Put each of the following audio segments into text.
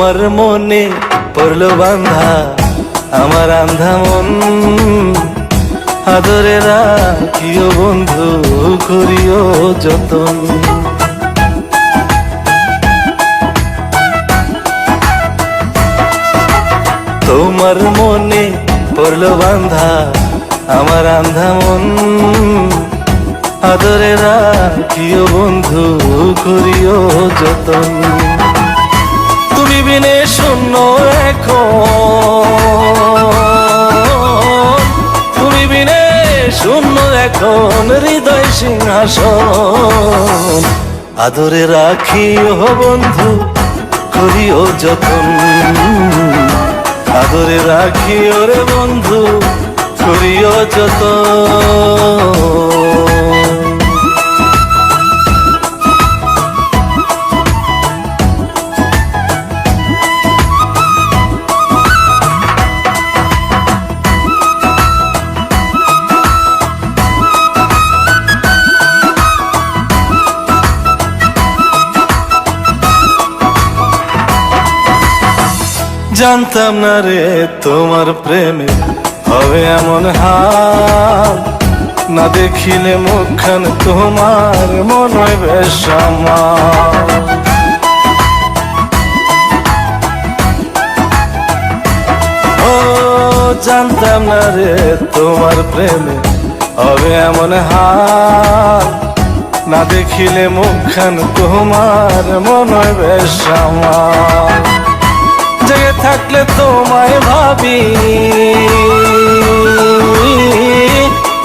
তোমার মনে পড়লো বান্ধা আমার আন্ধা মন, আদরে রাখিও বন্ধু করিও যতন। তোমার মনে পড়লো বান্ধা আমার আন্ধা মন, আদরে রাখিও বন্ধু করিও যতন। তুমি বিনে শূন্য এখন, তুমি বিনে শূন্য এখন হৃদয় সিংহাসন, আদরে রাখিও বন্ধু করিও যতন, আদরে রাখিও রে বন্ধু করিও যতন। জানতাম না রে তোমার প্রেমে হবে এমন হাল, না দেখিলে মুখখান তোমার মনে হয় বেশ আমার। ও জানতাম না রে তোমার প্রেমে হবে এমন হাল, না দেখিলে মুখখান তোমার মনে হয় বেশ আমার। জেগে থাকলে তোমায় ভাবি,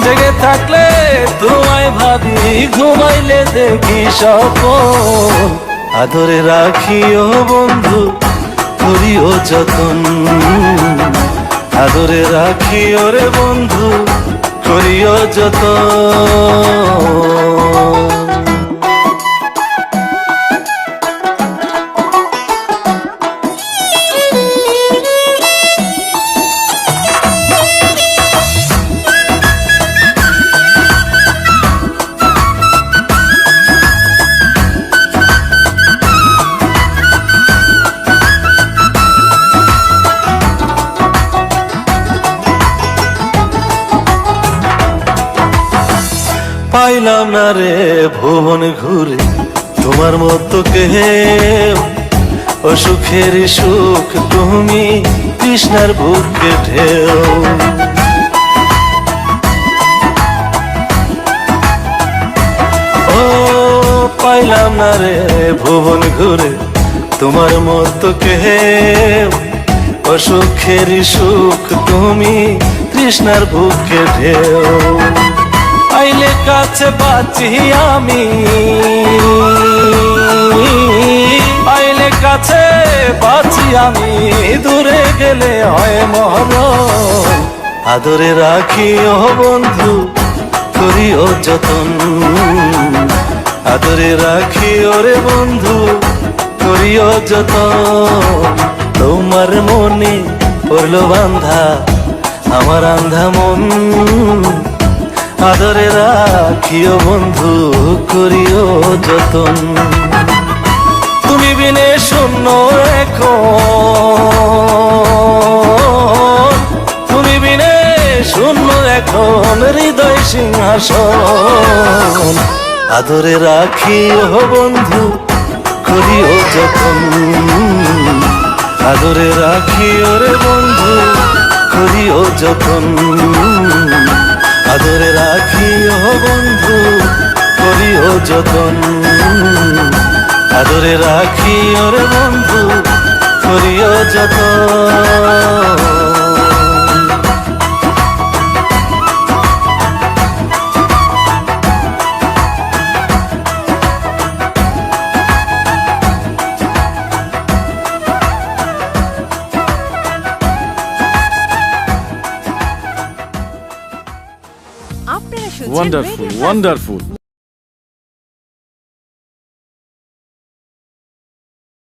জেগে থাকলে তোমায় ভাবি, ঘুমাইলে দেখি স্বপ্ন, আদরে রাখিও বন্ধু করিও যতন, আদরে রাখিও রে বন্ধু করিও যতন। পাইলাম না রে ভুবন ঘুরে তোমার মতো কেউ, ও সুখের সুখ তুমি কৃষ্ণার বুকে ঢেউ। ও পাইলাম না রে ভুবন ঘুরে তোমার মতো কেউ, ও সুখের সুখ তুমি কৃষ্ণার বুকে ঢেউ। আইলে কাছে বাঁচি আমি, আইলে কাছে বাঁচি আমি, দূরে গেলে হয় মরণ, আদরে রাখিও বন্ধু করিও যতন, আদরে রাখিও রে বন্ধু করিও যতন। তোমার মনে পড়লো বান্ধা আমার আন্ধা মন, আদরে রাখিও বন্ধু করিও যতন। তুমি বিনে শূন্য এখন, তুমি বিনে শূন্য এখন হৃদয় সিংহাসন, আদরে রাখিও বন্ধু করিও যতন, আদরে রাখিও রে বন্ধু করিও যতন, আদরে রাখিও বন্ধু করিও যতন, আদরে রাখিও রে বন্ধু করিও যতন। Wonderful, wonderful.